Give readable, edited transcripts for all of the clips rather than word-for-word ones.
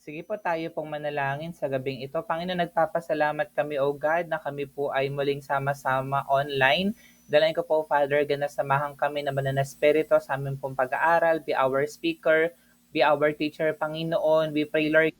Sige po, tayo pong manalangin sa gabing ito. Panginoon, nagpapasalamat kami, O God, na kami po ay muling sama-sama online. Dalayan ko po, Father God, na samahan kami na banal na Espiritu sa aming pong pag-aaral. Be our speaker, be our teacher, Panginoon. We pray, Lord,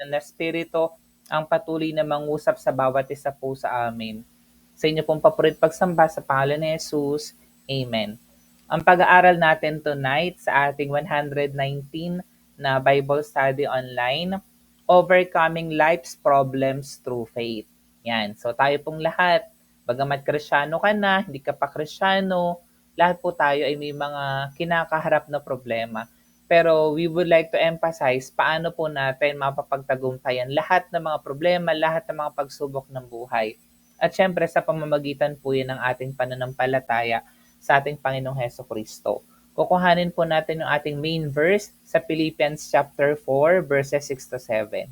na Espiritu ang patuloy na mangusap sa bawat isa po sa amin. Sa inyo pong papurit pagsamba sa pangalan ni Jesus. Amen. Ang pag-aaral natin tonight sa ating 119 na Bible study online, Overcoming Life's Problems Through Faith. Yan. So tayo pong lahat, bagamat Kristyano ka na, hindi ka pa Kristyano, lahat po tayo ay may mga kinakaharap na problema. Pero we would like to emphasize paano po natin mapapagtagumpayan lahat ng mga problema, lahat ng mga pagsubok ng buhay. At syempre sa pamamagitan po yan ng ating pananampalataya sa ating Panginoong Heso Kristo. Kukuhanin po natin yung ating main verse sa Philippians chapter 4 verses 6 to 7.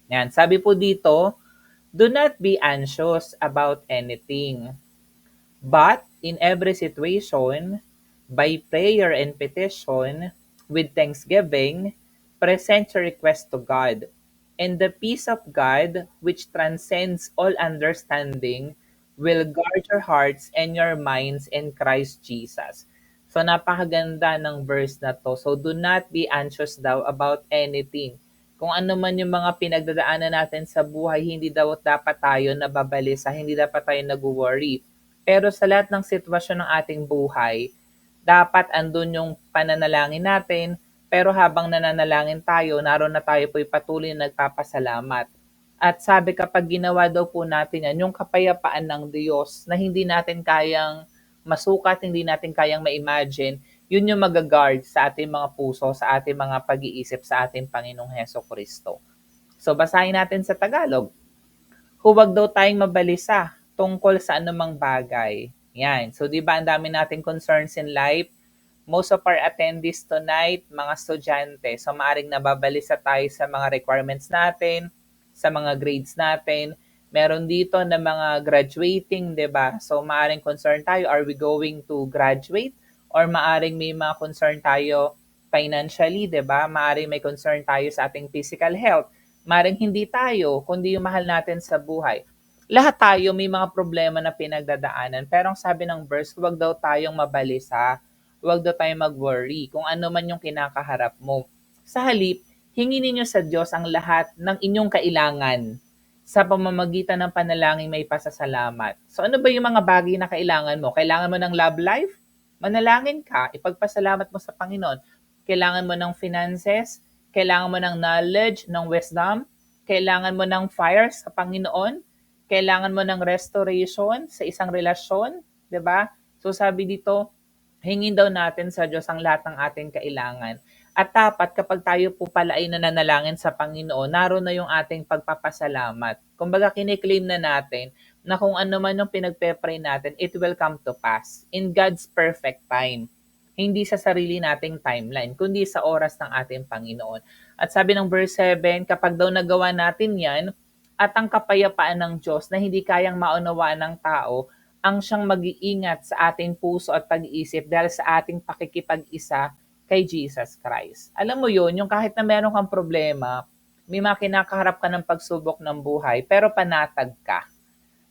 Yan, sabi po dito, do not be anxious about anything, but in every situation, by prayer and petition, with thanksgiving, present your request to God. And the peace of God, which transcends all understanding, will guard your hearts and your minds in Christ Jesus. So napakaganda ng verse na to. So do not be anxious daw about anything. Kung ano man yung mga pinagdadaanan natin sa buhay, hindi daw dapat tayo nababalisa, hindi dapat tayo nag-worry. Pero sa lahat ng sitwasyon ng ating buhay, dapat andun yung pananalangin natin, pero habang nananalangin tayo, naroon na tayo po'y patuloy na nagpapasalamat. At sabi kapag ginawa daw po natin yan, yung kapayapaan ng Diyos na hindi natin kayang masukat, hindi natin kayang ma-imagine, yun yung mag-guard sa ating mga puso, sa ating mga pag-iisip, sa ating Panginoong Heso Kristo. So basahin natin sa Tagalog. Huwag daw tayong mabalisa tungkol sa anumang bagay. Yan. So, di ba ang dami nating concerns in life? Most of our attendees tonight, mga estudyante. So, maaring nababalisa tayo sa mga requirements natin, sa mga grades natin. Meron dito na mga graduating, di ba? So, maaring concern tayo, are we going to graduate? Or maaring may mga concern tayo financially, di ba? Maaring may concern tayo sa ating physical health. Maring hindi tayo, kundi yung mahal natin sa buhay. Lahat tayo may mga problema na pinagdadaanan. Pero ang sabi ng verse, huwag daw tayong mabalisa. Huwag daw tayong mag-worry kung ano man yung kinakaharap mo. Sa halip, hingin ninyo sa Diyos ang lahat ng inyong kailangan sa pamamagitan ng panalangin may pasasalamat. So ano ba yung mga bagay na kailangan mo? Kailangan mo ng love life? Manalangin ka, ipagpasalamat mo sa Panginoon. Kailangan mo ng finances, kailangan mo ng knowledge, ng wisdom, kailangan mo ng fire sa Panginoon, kailangan mo ng restoration sa isang relasyon, 'di ba? So sabi dito, hingin daw natin sa Diyos ang lahat ng ating kailangan. At dapat kapag tayo po pala ay nananalangin sa Panginoon, naroon na yung ating pagpapasalamat. Kumbaga kiniklaim na natin na kung ano man yung pinagpe-pray natin, it will come to pass in God's perfect time. Hindi sa sarili nating timeline, kundi sa oras ng ating Panginoon. At sabi ng verse 7, kapag daw nagawa natin yan, at ang kapayapaan ng Diyos na hindi kayang maunawaan ng tao, ang siyang mag-iingat sa ating puso at pag-iisip dahil sa ating pakikipag-isa kay Jesus Christ. Alam mo yun, yung kahit na meron kang problema, may mga kinakaharap ka ng pagsubok ng buhay, pero panatag ka.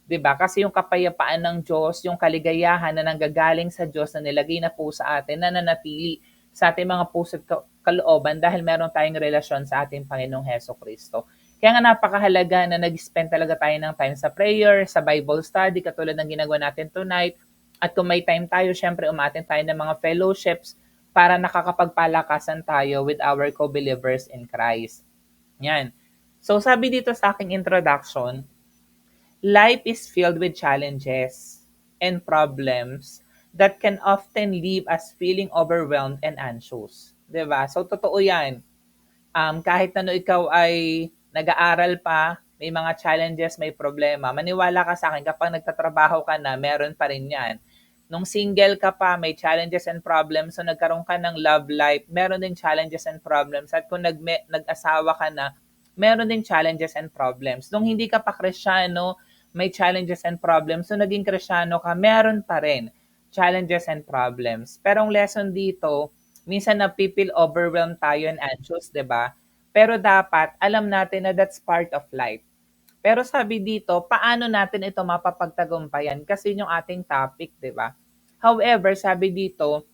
'Di ba? Kasi yung kapayapaan ng Diyos, yung kaligayahan na nanggagaling sa Diyos na nilagay na po sa atin, na nanatili sa ating mga puso at kalooban dahil meron tayong relasyon sa ating Panginoong Heso Kristo. Kaya nga napakahalaga na nag-spend talaga tayo ng time sa prayer, sa Bible study, katulad ng ginagawa natin tonight. At kung may time tayo, syempre umatin tayo ng mga fellowships para nakakapagpalakasan tayo with our co-believers in Christ. Yan. So sabi dito sa aking introduction, life is filled with challenges and problems that can often leave us feeling overwhelmed and anxious. 'Di ba? So, totoo yan. Kahit na no ikaw ay nag-aaral pa, may mga challenges, may problema. Maniwala ka sa akin, kapag nagtatrabaho ka na, meron pa rin yan. Nung single ka pa, may challenges and problems. So, nagkaroon ka ng love life, meron din challenges and problems. At kung nag-asawa ka na, meron din challenges and problems. Nung hindi ka pa Kristyano, may challenges and problems. So, naging Kristyano ka, meron pa rin challenges and problems. Pero ang lesson dito, minsan napipil overwhelmed tayo and anxious, 'di ba? Pero dapat alam natin na that's part of life. Pero sabi dito, paano natin ito mapapagtagumpayan? Kasi yung ating topic, di ba? However, sabi dito,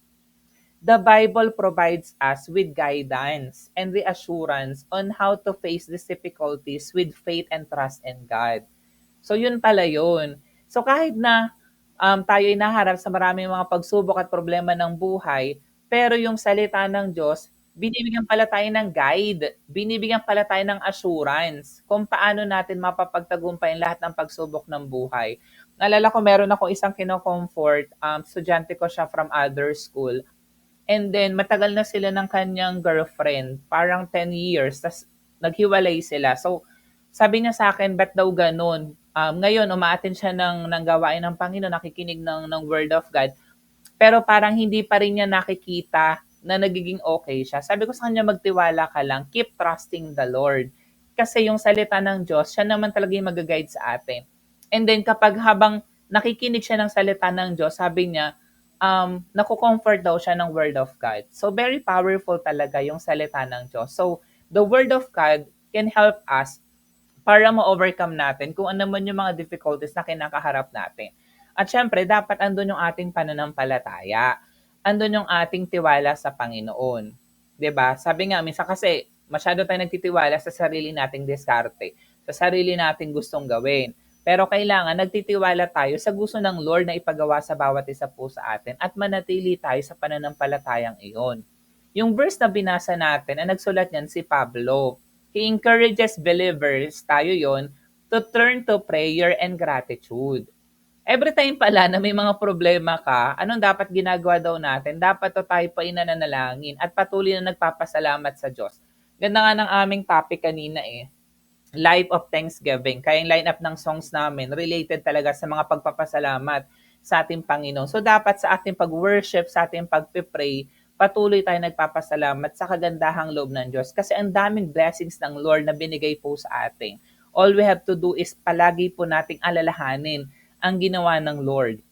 the Bible provides us with guidance and reassurance on how to face these difficulties with faith and trust in God. So yun pala yun. So kahit na tayo ay naharap sa maraming mga pagsubok at problema ng buhay, pero yung salita ng Diyos, binibigyan pala tayo ng guide, binibigyan pala tayo ng assurance kung paano natin mapapagtagumpayan lahat ng pagsubok ng buhay. Naalala ko meron ako isang kino-comfort, estudyante ko siya from other school. And then, matagal na sila ng kanyang girlfriend. Parang 10 years. Tas naghiwalay sila. So, sabi niya sa akin, ba't daw ganun? Ngayon, umaattend siya ng gawain ng Panginoon, nakikinig ng Word of God. Pero parang hindi pa rin niya nakikita na nagiging okay siya. Sabi ko sa kanya, magtiwala ka lang. Keep trusting the Lord. Kasi yung salita ng Diyos, siya naman talaga yung mag-guide sa atin. And then kapag habang nakikinig siya ng salita ng Diyos, sabi niya, naku-comfort daw siya ng Word of God. So, very powerful talaga yung salita ng Diyos. So, the Word of God can help us para ma-overcome natin kung ano man yung mga difficulties na kinakaharap natin. At syempre, dapat andun yung ating pananampalataya. Andun yung ating tiwala sa Panginoon. 'Di ba? Sabi nga, minsan kasi masyado tayong nagtitiwala sa sarili nating diskarte, sa sarili nating gustong gawin. Pero kailangan nagtitiwala tayo sa gusto ng Lord na ipagawa sa bawat isa po sa atin at manatili tayo sa pananampalatayang iyon. Yung verse na binasa natin, ang nagsulat niyan si Pablo. He encourages believers, tayo yon, to turn to prayer and gratitude. Every time pala na may mga problema ka, anong dapat ginagawa daw natin? Dapat to tayo pa inananalangin at patuloy na nagpapasalamat sa Diyos. Ganda nga ng aming topic kanina Life of Thanksgiving. Kaya yung lineup ng songs namin, related talaga sa mga pagpapasalamat sa ating Panginoon. So dapat sa ating pag-worship, sa ating pag-pray, patuloy tayo nagpapasalamat sa kagandahang loob ng Diyos. Kasi ang daming blessings ng Lord na binigay po sa ating. All we have to do is palagi po nating alalahanin ang ginawa ng Lord,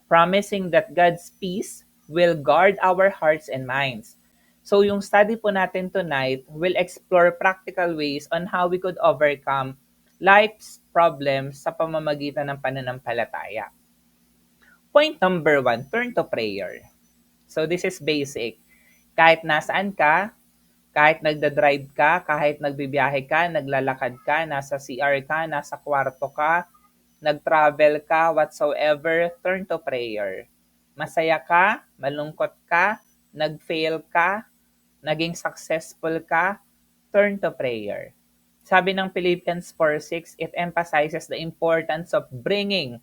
promising that God's peace will guard our hearts and minds. So yung study po natin tonight will explore practical ways on how we could overcome life's problems sa pamamagitan ng pananampalataya. Point number 1, turn to prayer. So this is basic. Kahit nasaan ka, kahit nagda-drive ka, kahit nagbibiyahe ka, naglalakad ka, nasa CR ka, nasa kwarto ka, nag-travel ka, whatsoever, turn to prayer. Masaya ka, malungkot ka, nag-fail ka, naging successful ka, turn to prayer. Sabi ng Philippians 4:6, it emphasizes the importance of bringing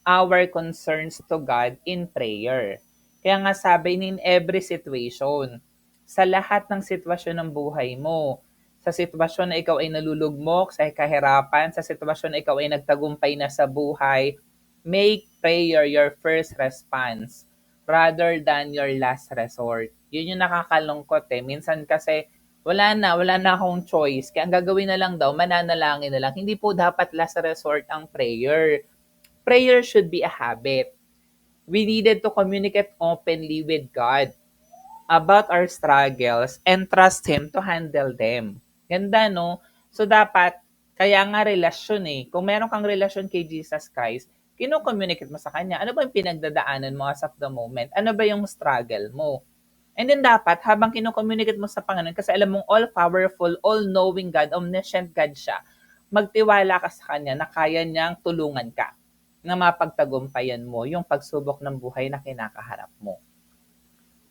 our concerns to God in prayer. Kaya nga sabi, in every situation, sa lahat ng sitwasyon ng buhay mo, sa sitwasyon na ikaw ay nalulugmok, sa kahirapan, sa sitwasyon na ikaw ay nagtagumpay na sa buhay, make prayer your first response rather than your last resort. Yun yung nakakalungkot Minsan kasi wala na akong choice. Kaya ang gagawin na lang daw, mananalangin na lang. Hindi po dapat last resort ang prayer. Prayer should be a habit. We needed to communicate openly with God about our struggles and trust Him to handle them. Ganda, no? So, dapat, kaya nga relasyon Kung meron kang relasyon kay Jesus Christ, kino-communicate mo sa Kanya. Ano ba yung pinagdadaanan mo as of the moment? Ano ba yung struggle mo? And then dapat, habang kino-communicate mo sa Panginoon, kasi alam mong all-powerful, all-knowing God, omniscient God siya, magtiwala ka sa Kanya na kaya niyang tulungan ka na mapagtagumpayan mo yung pagsubok ng buhay na kinakaharap mo.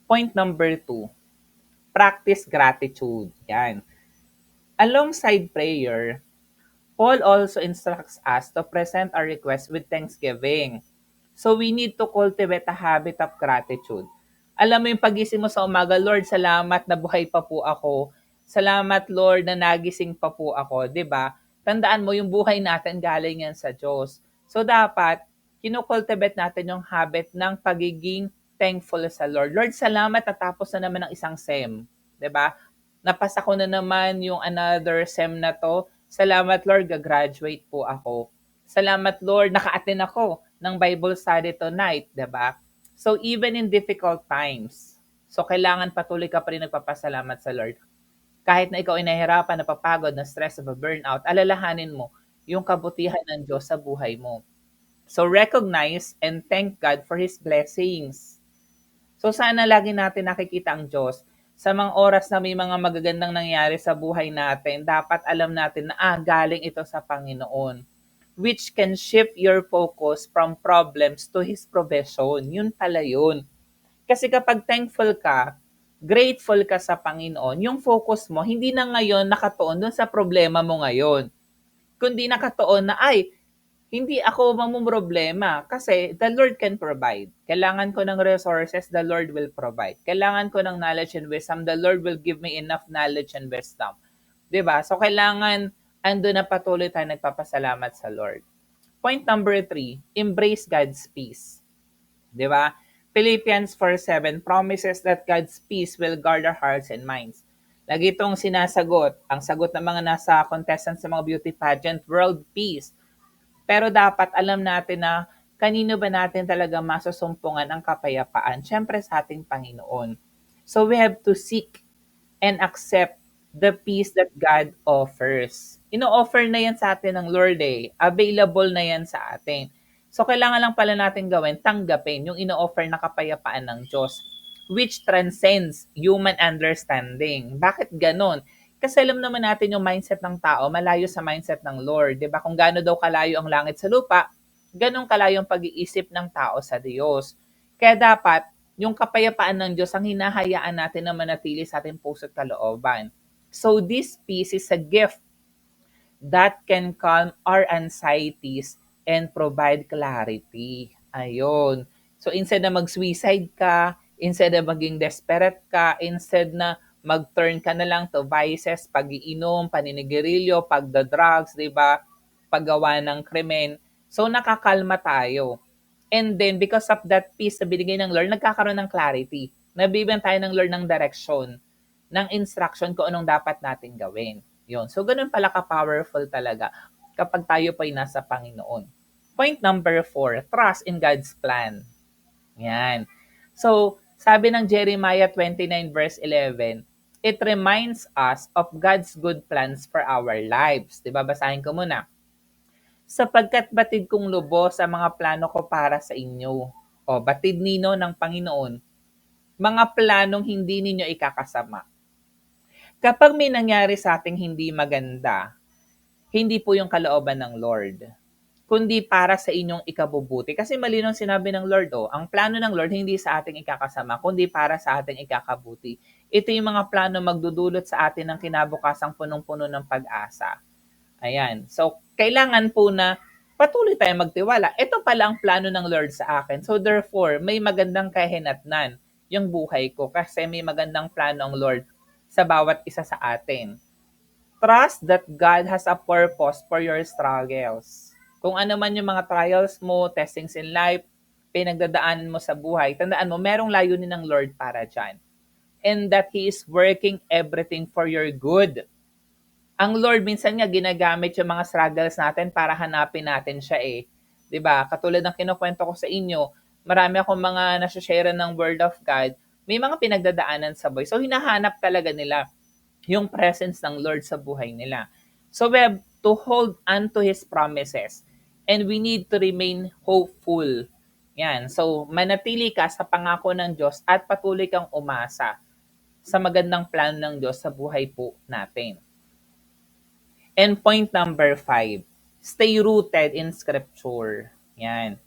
Point number 2, practice gratitude. Yan. Alongside prayer, Paul also instructs us to present our request with thanksgiving. So we need to cultivate a habit of gratitude. Alam mo yung pagising mo sa umaga, Lord, salamat na buhay pa po ako. Salamat, Lord, na nagising pa po ako. 'Di ba? Tandaan mo, yung buhay natin galing yan sa Diyos. So dapat, kinukultivate natin yung habit ng pagiging thankful sa Lord. Lord, salamat natapos na naman ang isang SEM. 'Di ba? Napasa ko na naman yung another SEM na to. Salamat, Lord, gagraduate po ako. Salamat, Lord, naka-attend ako ng Bible study tonight, 'di ba? So even in difficult times, so kailangan patuloy ka pa rin nagpapasalamat sa Lord. Kahit na ikaw ay nahihirapan, napapagod, na-stress, na-burnout, alalahanin mo yung kabutihan ng Diyos sa buhay mo. So recognize and thank God for His blessings. So sana lagi natin nakikita ang Diyos. Sa mga oras na may mga magagandang nangyari sa buhay natin, dapat alam natin na galing ito sa Panginoon. Which can shift your focus from problems to His provision. Yun pala yun. Kasi kapag thankful ka, grateful ka sa Panginoon, yung focus mo, hindi na ngayon nakatuon dun sa problema mo ngayon. Kundi nakatuon na, hindi ako mamumroblema kasi the Lord can provide. Kailangan ko ng resources, the Lord will provide. Kailangan ko ng knowledge and wisdom, the Lord will give me enough knowledge and wisdom. 'Di ba? So kailangan ando na patuloy tayo nagpapasalamat sa Lord. Point number 3, embrace God's peace. 'Di ba? Philippians 4:7 promises that God's peace will guard our hearts and minds. Lagi itong sinasagot. Ang sagot ng mga nasa contestants sa mga beauty pageant, world peace. Pero dapat alam natin na kanino ba natin talaga masusumpungan ang kapayapaan? Siyempre sa ating Panginoon. So we have to seek and accept the peace that God offers. Ino-offer na yan sa atin ng Lord eh. Available na yan sa atin. So kailangan lang pala natin gawin, tanggapin yung ino-offer na kapayapaan ng Diyos which transcends human understanding. Bakit ganon? Kasi alam naman natin yung mindset ng tao, malayo sa mindset ng Lord. Diba? Kung gaano daw kalayo ang langit sa lupa, ganun kalayo ang pag-iisip ng tao sa Diyos. Kaya dapat, yung kapayapaan ng Diyos ang hinahayaan natin na manatili sa ating puso at kalooban. So this peace is a gift that can calm our anxieties and provide clarity. Ayun. So instead na mag-suicide ka, instead na maging desperate ka, instead na mag-turn ka na lang to vices, pag-iinom, paninigarilyo, pagda-drugs, di ba? Paggawa ng krimen. So nakakalma tayo. And then, because of that peace na binigay ng Lord, nagkakaroon ng clarity. Nabibigyan tayo ng Lord ng direction, ng instruction kung anong dapat natin gawin. Yun. So, ganun pala ka-powerful talaga kapag tayo pa'y nasa Panginoon. Point number 4, trust in God's plan. Yan. So, sabi ng Jeremiah 29 verse 11, it reminds us of God's good plans for our lives. Diba? Basahin ko muna. Sapagkat batid kong lubos sa mga plano ko para sa inyo. O, batid nino ng Panginoon, mga planong hindi ninyo ikakasama. Kapag may nangyari sa ating hindi maganda, hindi po yung kalooban ng Lord, kundi para sa inyong ikabubuti. Kasi malinaw sinabi ng Lord, ang plano ng Lord hindi sa ating ikakasama, kundi para sa ating ikakabuti. Ito yung mga plano magdudulot sa atin ng kinabukasang punong-puno ng pag-asa. Ayan. So, kailangan po na patuloy tayong magtiwala. Ito pala ang plano ng Lord sa akin. So, therefore, may magandang kahinatnan yung buhay ko kasi may magandang plano ang Lord sa bawat isa sa atin. Trust that God has a purpose for your struggles. Kung ano man yung mga trials mo, testings in life, pinagdadaanan mo sa buhay, tandaan mo, merong layunin ng Lord para dyan. And that He is working everything for your good. Ang Lord minsan nga ginagamit yung mga struggles natin para hanapin natin siya eh. 'Di ba? Katulad ng kinukwento ko sa inyo, marami akong mga nasa-share ng Word of God, may mga pinagdadaanan sa buhay. So hinahanap talaga nila yung presence ng Lord sa buhay nila. So we have to hold on to His promises and we need to remain hopeful. Yan. So manatili ka sa pangako ng Diyos at patuloy kang umasa sa magandang plano ng Diyos sa buhay po natin. And point number 5, stay rooted in Scripture. Yan.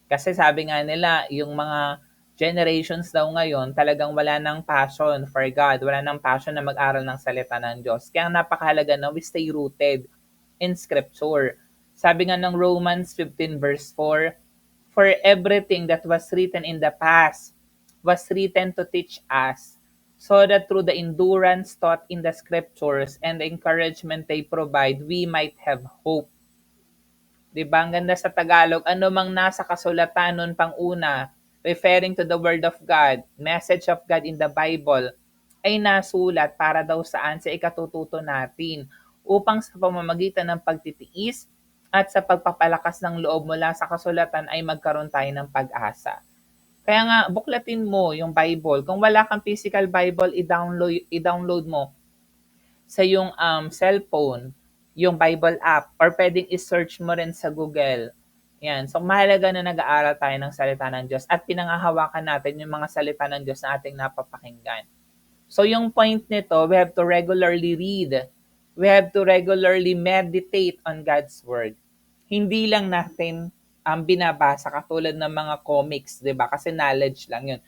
Kasi sabi nga nila, yung mga generations daw ngayon, talagang wala ng passion for God, wala ng passion na mag-aral ng salita ng Diyos. Kaya napakahalaga na we stay rooted in Scripture. Sabi nga ng Romans 15 verse 4, for everything that was written in the past was written to teach us, so that through the endurance taught in the Scriptures and the encouragement they provide, we might have hope. Diba? Ang ganda sa Tagalog, ano mang nasa kasulatan nun pang una, referring to the Word of God, message of God in the Bible, ay nasulat para daw saan sa ikatututo natin upang sa pamamagitan ng pagtitiis at sa pagpapalakas ng loob mula sa kasulatan ay magkaroon tayo ng pag-asa. Kaya nga, buklatin mo yung Bible. Kung wala kang physical Bible, i-download mo. sa yung cellphone, yung Bible app, or pwedeng i-search mo rin sa Google. Yan. So, mahalaga na nag-aaral tayo ng salita ng Diyos at pinangahawakan natin yung mga salita ng Diyos na ating napapakinggan. So, yung point nito, we have to regularly read. We have to regularly meditate on God's Word. Hindi lang natin binabasa katulad ng mga comics, di ba? Kasi knowledge lang yun.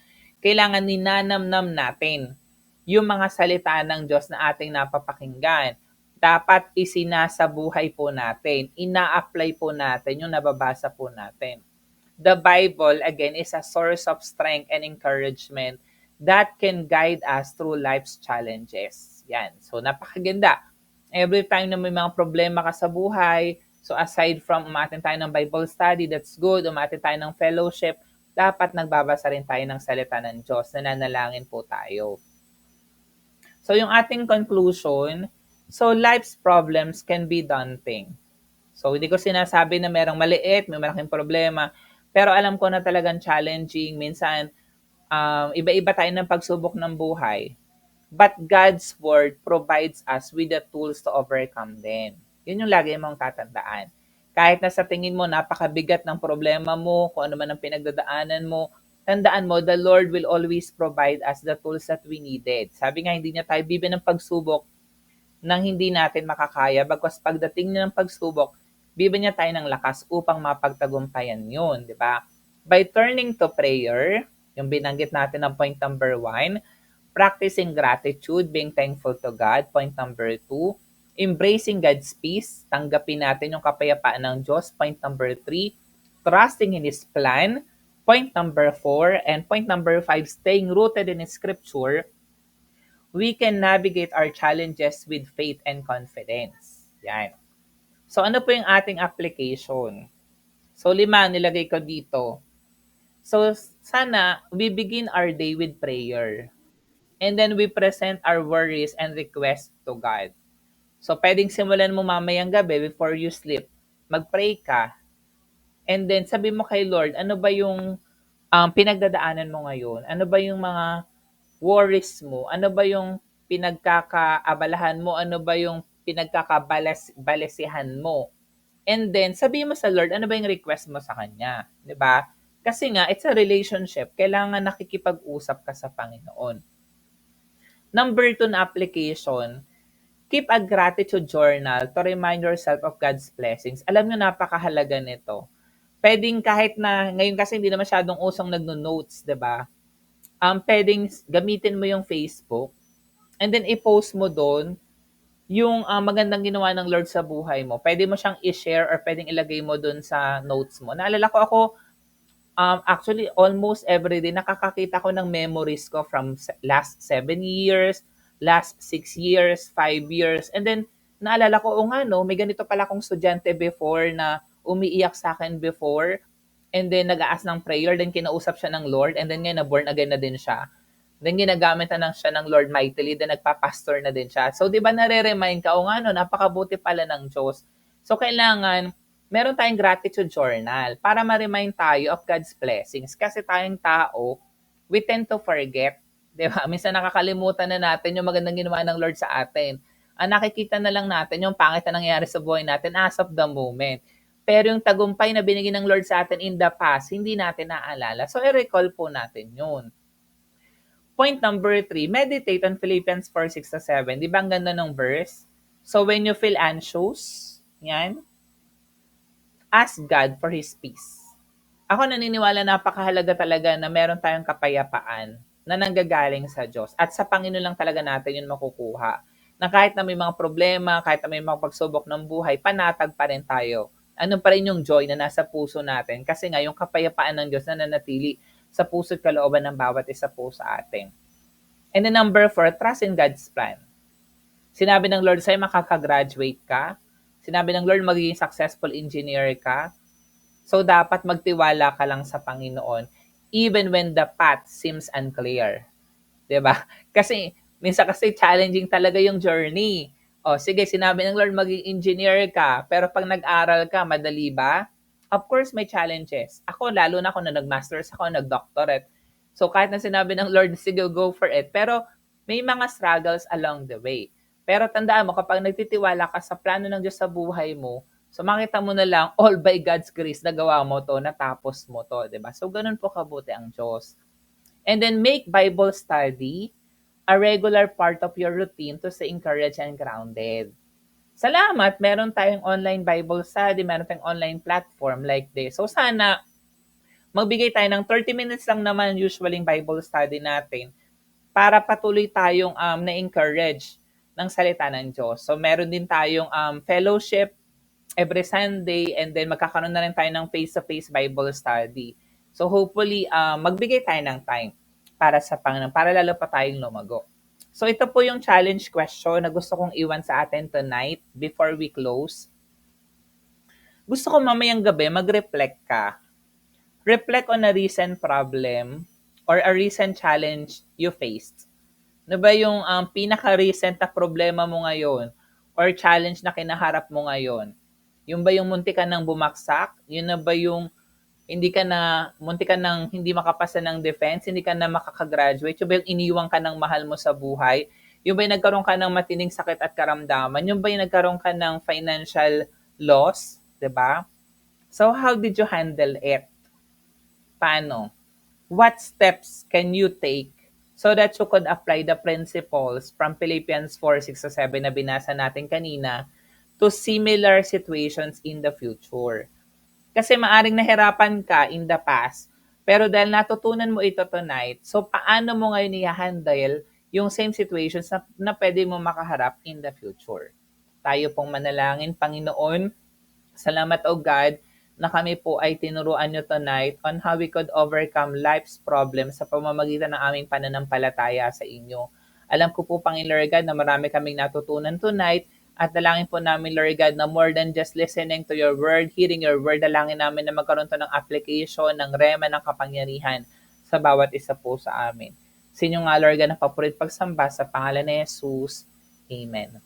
Kailangan ninanamnam natin yung mga salita ng Diyos na ating napapakinggan. Dapat isinasabuhay po natin, ina-apply po natin yung nababasa po natin. The Bible, again, is a source of strength and encouragement that can guide us through life's challenges. Yan. So, napakaganda. Every time na may mga problema ka sa buhay, so aside from umatin tayo ng Bible study, that's good, umatin tayo ng fellowship, dapat nagbabasa rin tayo ng salita ng Diyos, nananalangin po tayo. So, yung ating conclusion, so life's problems can be daunting. So, hindi ko sinasabi na merong maliit, may malaking problema, pero alam ko na talagang challenging. Minsan, iba-iba tayo ng pagsubok ng buhay. But God's Word provides us with the tools to overcome them. Yun yung lagi mong tatandaan. Kahit na sa tingin mo, napakabigat ng problema mo, kung ano man ang pinagdadaanan mo, tandaan mo, the Lord will always provide us the tools that we needed. Sabi nga, hindi niya tayo bibigyan ng pagsubok nang hindi natin makakaya. Bagkus pagdating niya ng pagsubok, bibigyan niya tayo ng lakas upang mapagtagumpayan yun, di ba? By turning to prayer, yung binanggit natin ng point number 1, practicing gratitude, being thankful to God, point number 2, embracing God's peace, tanggapin natin yung kapayapaan ng Diyos, point number 3, trusting in His plan, point number 4, and point number 5, staying rooted in Scripture, we can navigate our challenges with faith and confidence. Yan. So, ano po yung ating application? So, 5 nilagay ko dito. So, sana we begin our day with prayer. And then we present our worries and requests to God. So, pwedeng simulan mo mamayang gabi before you sleep. Mag-pray ka. And then, sabi mo kay Lord, ano ba yung pinagdadaanan mo ngayon? Ano ba yung mga worries mo? Ano ba yung pinagkakaabalahan mo? Ano ba yung pinagkakabalesihan mo? And then, sabi mo sa Lord, ano ba yung request mo sa Kanya? 'Di ba? Kasi nga, it's a relationship. Kailangan nakikipag-usap ka sa Panginoon. Number 2 na application, keep a gratitude journal to remind yourself of God's blessings. Alam nyo, napakahalaga nito. Pwedeng kahit na, ngayon kasi hindi na masyadong usong nagno-notes, 'di ba? Pwedeng gamitin mo yung Facebook and then i-post mo doon yung magandang ginawa ng Lord sa buhay mo. Pwede mo siyang i-share or pwedeng ilagay mo doon sa notes mo. Naalala ko ako, actually almost every day nakakakita ko ng memories ko from last 7 years, last 6 years, 5 years. And then naalala ko, nga no, may ganito pala akong estudyante before na umiiyak sa akin before. And then nag-aas ng prayer, then kinausap siya ng Lord, and then ngayon na born again na din siya. Then ginagamit na siya ng Lord mightily, then nagpa-pastor na din siya. So 'di ba nare-remind ka, nga no, napakabuti pala ng Diyos. So kailangan meron tayong gratitude journal para ma-remind tayo of God's blessings. Kasi tayong tao, we tend to forget. 'Di ba? Minsan nakakalimutan na natin yung magandang ginawa ng Lord sa atin. Ang nakikita na lang natin yung pangit na nangyayari sa buhay natin as of the moment. Pero yung tagumpay na binigay ng Lord sa atin in the past, hindi natin naaalala. So, i-recall po natin yun. Point number 3, meditate on Philippians 4:6-7. Di ba ang ganda ng verse? So, when you feel anxious, yan, ask God for His peace. Ako naniniwala napakahalaga talaga na meron tayong kapayapaan na nanggagaling sa Diyos. At sa Panginoon lang talaga natin yun makukuha. Na kahit na may mga problema, kahit na may mga pagsubok ng buhay, panatag pa rin tayo. Ano pa rin yung joy na nasa puso natin? Kasi nga, yung kapayapaan ng Diyos na nanatili sa puso't kalooban ng bawat isa po sa atin. And then number 4, trust in God's plan. Sinabi ng Lord sa'yo, makakagraduate ka. Sinabi ng Lord, magiging successful engineer ka. So, dapat magtiwala ka lang sa Panginoon even when the path seems unclear. 'Di ba? Kasi, minsan kasi challenging talaga yung journey. O, sige, sinabi ng Lord, maging engineer ka, pero pag nag-aral ka, madali ba? Of course, may challenges. Ako, lalo na ako na nag-masters ako, nag-doctorate. So, kahit na sinabi ng Lord, sige, go for it. Pero, may mga struggles along the way. Pero tandaan mo, kapag nagtitiwala ka sa plano ng Diyos sa buhay mo, so makita mo na lang, all by God's grace, nagawa mo to, natapos mo to, di ba? So, ganun po kabuti ang Diyos. And then, make Bible study a regular part of your routine to stay encouraged and grounded. Salamat, meron tayong online Bible study, meron tayong online platform like this. So, sana magbigay tayo ng 30 minutes lang naman usually Bible study natin para patuloy tayong na-encourage ng salita ng Diyos. So meron din tayong fellowship every Sunday and then magkakaroon na rin tayo ng face-to-face Bible study. So hopefully magbigay tayo ng time para sa Panginoon, para lalo pa tayong lumago. So ito po yung challenge question na gusto kong iwan sa atin tonight before we close. Gusto ko mamayang gabi mag-reflect ka. Reflect on a recent problem or a recent challenge you faced. Ano ba yung pinaka-recent na problema mo ngayon or challenge na kinaharap mo ngayon? Yung ba yung munti ka nang bumaksak? Yun na ba yung munti ka nang hindi makapasa ng defense, hindi ka na makakagraduate? Yung ba yung iniwang ka ng mahal mo sa buhay? Yung ba yung nagkaroon ka ng matining sakit at karamdaman? Yung ba yung nagkaroon ka ng financial loss? 'Di ba? So, how did you handle it? Paano? What steps can you take so that you could apply the principles from Philippians 4:6-7 na binasa natin kanina to similar situations in the future? Kasi maaring nahirapan ka in the past, pero dahil natutunan mo ito tonight, so paano mo ngayon i-handle yung same situations na pwede mo makaharap in the future? Tayo pong manalangin, Panginoon, salamat o God na kami po ay tinuruan nyo tonight on how we could overcome life's problems sa pamamagitan ng aming pananampalataya sa inyo. Alam ko po, Panginoon Lord God, na marami kaming natutunan tonight at dalangin po namin, Lord God, na more than just listening to your word, hearing your word, dalangin namin na magkaroon to ng application, ng rema, ng kapangyarihan sa bawat isa po sa amin. Sa inyo nga, Lord God, na papurit pagsamba sa pangalan ni Jesus. Amen.